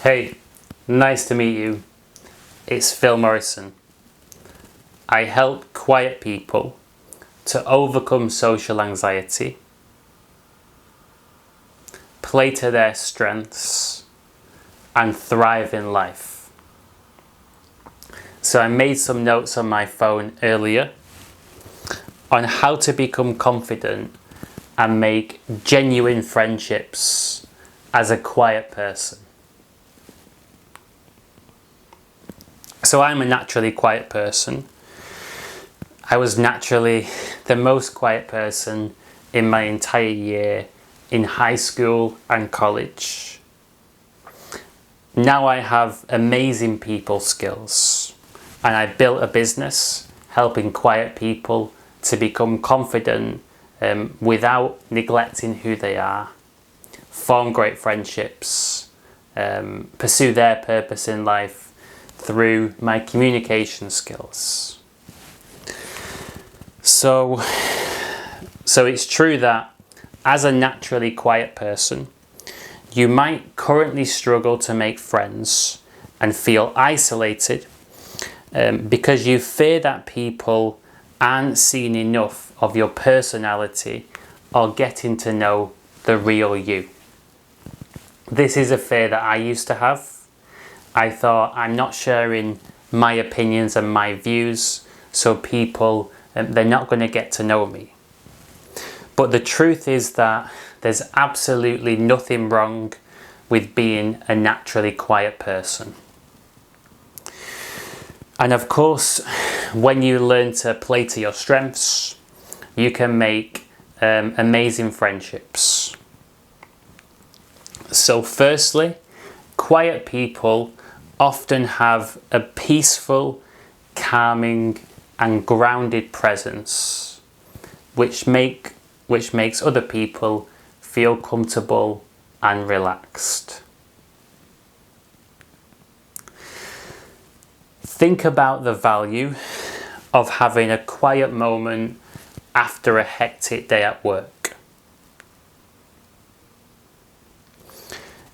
Hey, nice to meet you. It's Phil Morrison. I help quiet people to overcome social anxiety, play to their strengths, and thrive in life. So I made some notes on my phone earlier on how to become confident and make genuine friendships as a quiet person. So I'm a naturally quiet person. I was naturally the most quiet person in my entire year in high school and college. Now I have amazing people skills, and I built a business helping quiet people to become confident without neglecting who they are, form great friendships, pursue their purpose in life through my communication skills. So it's true that as a naturally quiet person, you might currently struggle to make friends and feel isolated because you fear that people aren't seeing enough of your personality or getting to know the real you. This is a fear that I used to have. I thought I'm not sharing my opinions and my views, so people, they're not going to get to know me. But the truth is that there's absolutely nothing wrong with being a naturally quiet person. And of course, when you learn to play to your strengths, you can make amazing friendships. So firstly, quiet people often have a peaceful, calming and grounded presence, which makes other people feel comfortable and relaxed. Think about the value of having a quiet moment after a hectic day at work.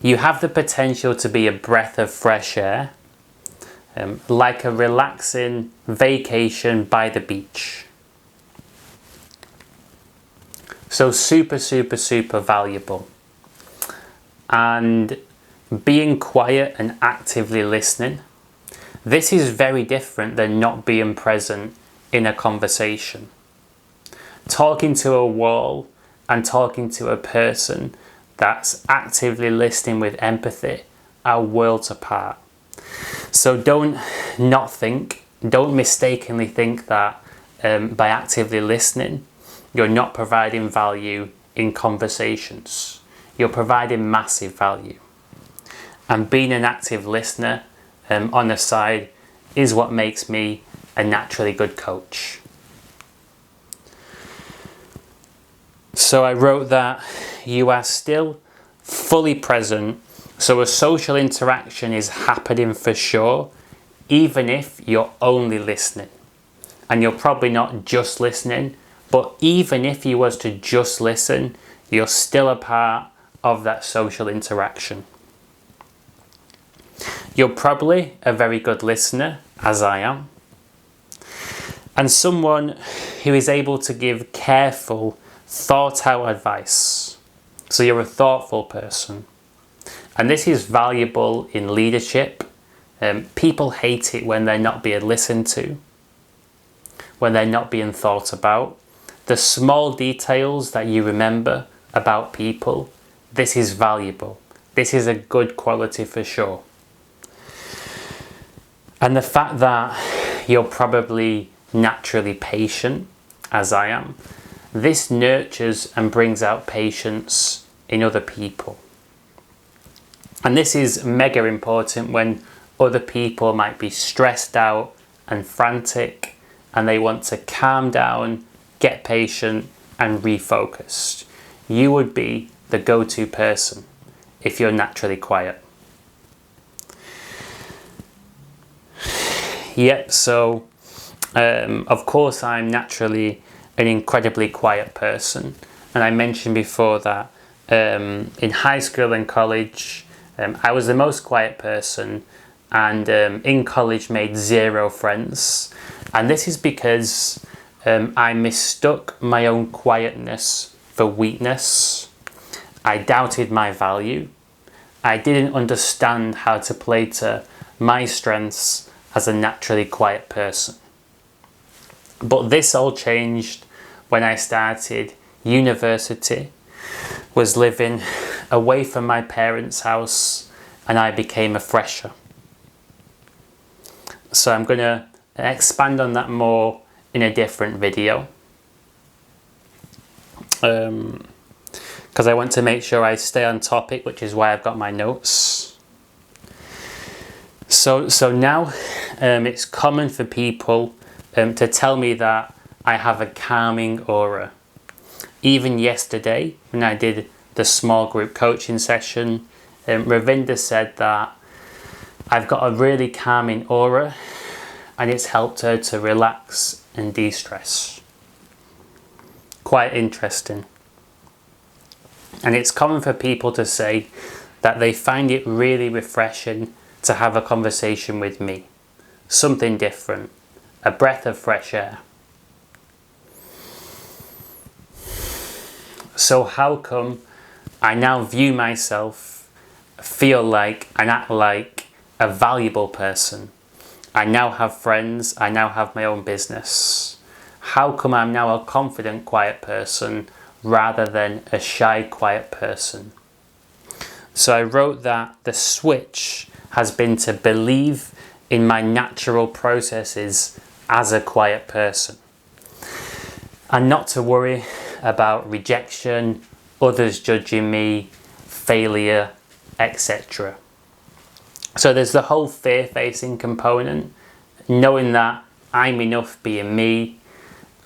You have the potential to be a breath of fresh air, like a relaxing vacation by the beach. So super valuable. And being quiet and actively listening, this is very different than not being present in a conversation. Talking to a wall and talking to a person that's actively listening with empathy are worlds apart. So don't mistakenly think that by actively listening, you're not providing value in conversations. You're providing massive value. And being an active listener on the side is what makes me a naturally good coach. So I wrote that you are still fully present, so a social interaction is happening for sure, even if you're only listening. And you're probably not just listening, but even if you was to just listen, you're still a part of that social interaction. You're probably a very good listener, as I am, and someone who is able to give careful, thought-out advice. So you're a thoughtful person. And this is valuable in leadership. People hate it when they're not being listened to, when they're not being thought about. The small details that you remember about people, this is valuable. This is a good quality for sure. And the fact that you're probably naturally patient, as I am, this nurtures and brings out patience in other people. And this is mega important when other people might be stressed out and frantic and they want to calm down, get patient and refocused. You would be the go-to person if you're naturally quiet. Yep, so of course I'm naturally an incredibly quiet person, and I mentioned before that in high school and college I was the most quiet person, and in college made 0 friends. And this is because I mistook my own quietness for weakness. I doubted my value. I didn't understand how to play to my strengths as a naturally quiet person. But this all changed when I started university, was living away from my parents' house, and I became a fresher. So I'm going to expand on that more in a different video, because I want to make sure I stay on topic, which is why I've got my notes. So now it's common for people to tell me that I have a calming aura. Even yesterday, when I did the small group coaching session, Ravinda said that I've got a really calming aura, and it's helped her to relax and de-stress. Quite interesting. And it's common for people to say that they find it really refreshing to have a conversation with me. Something different. A breath of fresh air. So how come I now view myself, feel like, and act like a valuable person? I now have friends, I now have my own business. How come I'm now a confident, quiet person rather than a shy, quiet person? So I wrote that the switch has been to believe in my natural processes as a quiet person, and not to worry about rejection, others judging me, failure, etc. So there's the whole fear-facing component, knowing that I'm enough being me,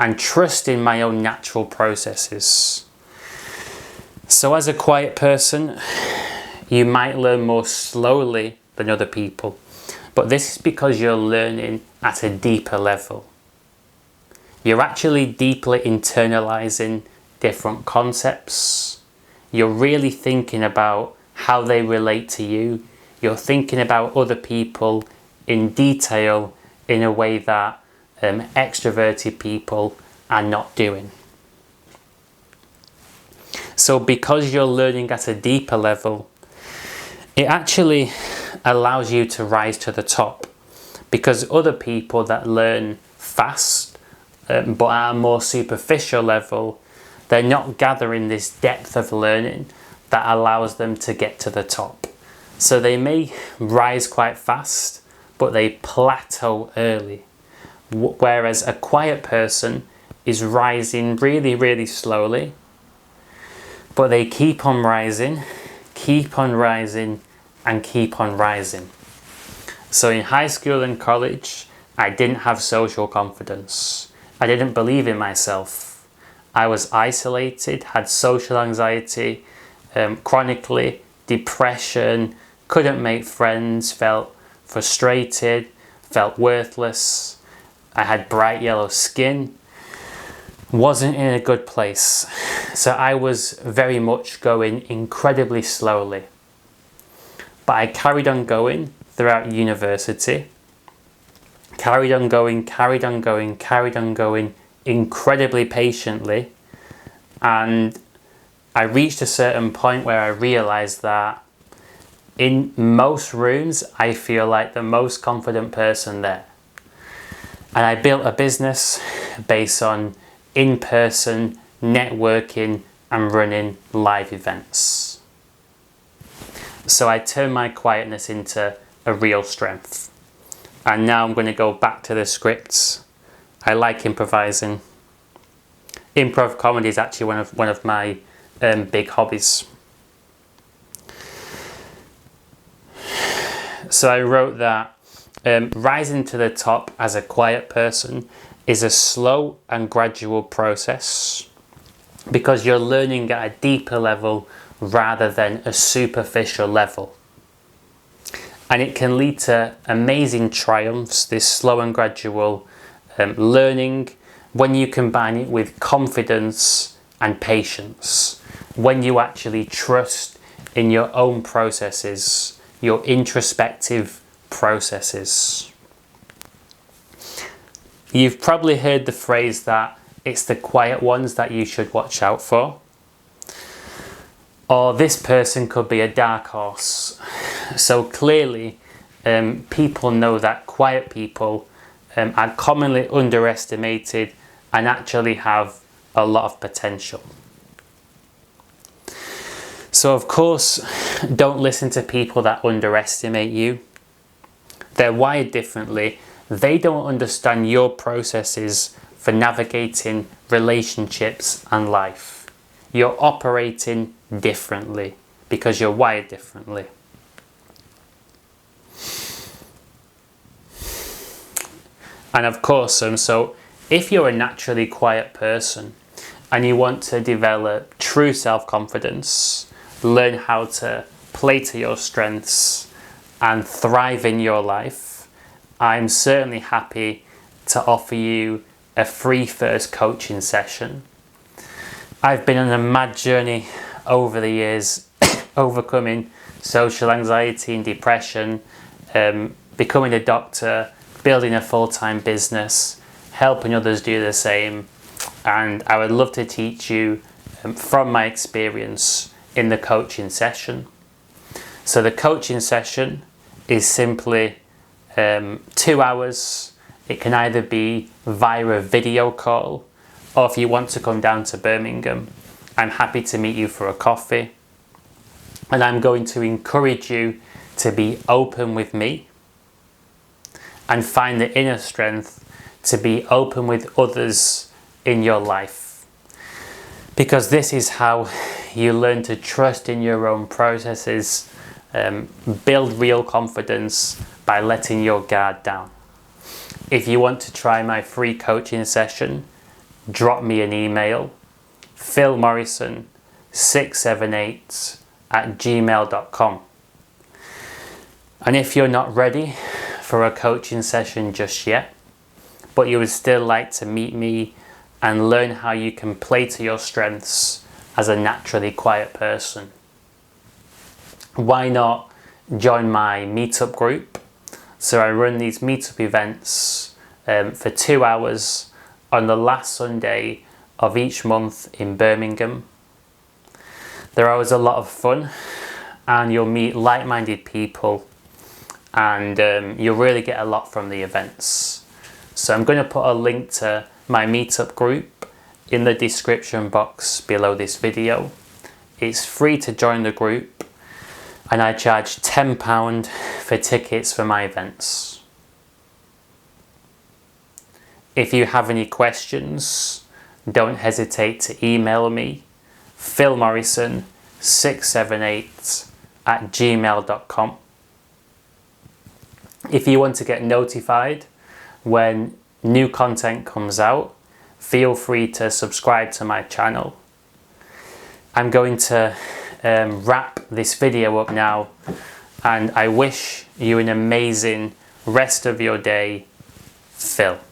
and trusting my own natural processes. So as a quiet person, you might learn more slowly than other people, but this is because you're learning at a deeper level. You're actually deeply internalizing different concepts. You're really thinking about how they relate to you. You're thinking about other people in detail in a way that extroverted people are not doing. So because you're learning at a deeper level, it actually allows you to rise to the top, because other people that learn fast but at a more superficial level, they're not gathering this depth of learning that allows them to get to the top. So they may rise quite fast, but they plateau early. Whereas a quiet person is rising really, really slowly, but they keep on rising, and keep on rising. So in high school and college, I didn't have social confidence. I didn't believe in myself. I was isolated, had social anxiety, chronically, depression, couldn't make friends, felt frustrated, felt worthless. I had bright yellow skin, wasn't in a good place. So I was very much going incredibly slowly. But I carried on going throughout university. Carried on going incredibly patiently. And I reached a certain point where I realized that in most rooms, I feel like the most confident person there. And I built a business based on in-person networking and running live events. So I turned my quietness into a real strength. And now I'm going to go back to the scripts. I like improvising. Improv comedy is actually one of my big hobbies. So I wrote that rising to the top as a quiet person is a slow and gradual process, because you're learning at a deeper level rather than a superficial level. And it can lead to amazing triumphs, this slow and gradual learning, when you combine it with confidence and patience, when you actually trust in your own processes your introspective processes. You've probably heard the phrase that it's the quiet ones that you should watch out for. Or this person could be a dark horse. So clearly, people know that quiet people are commonly underestimated and actually have a lot of potential. So of course, don't listen to people that underestimate you. They're wired differently. They don't understand your processes for navigating relationships and life. You're operating differently because you're wired differently. And of course, so if you're a naturally quiet person and you want to develop true self-confidence, learn how to play to your strengths and thrive in your life, I'm certainly happy to offer you a free first coaching session. I've been on a mad journey over the years, overcoming social anxiety and depression, becoming a doctor, building a full-time business, helping others do the same, and I would love to teach you from my experience in the coaching session. So the coaching session is simply 2 hours. It can either be via a video call, or if you want to come down to Birmingham, I'm happy to meet you for a coffee. And I'm going to encourage you to be open with me and find the inner strength to be open with others in your life. Because this is how you learn to trust in your own processes, build real confidence by letting your guard down. If you want to try my free coaching session, drop me an email, philmorrison678@gmail.com. And if you're not ready for a coaching session just yet, but you would still like to meet me and learn how you can play to your strengths as a naturally quiet person, why not join my meetup group? So I run these meetup events for 2 hours on the last Sunday of each month in Birmingham. They're always a lot of fun and you'll meet like-minded people and you'll really get a lot from the events. So I'm going to put a link to my meetup group in the description box below this video. It's free to join the group and I charge £10 for tickets for my events. If you have any questions, don't hesitate to email me, philmorrison678@gmail.com. If you want to get notified when new content comes out, feel free to subscribe to my channel. I'm going to wrap this video up now, and I wish you an amazing rest of your day, Phil.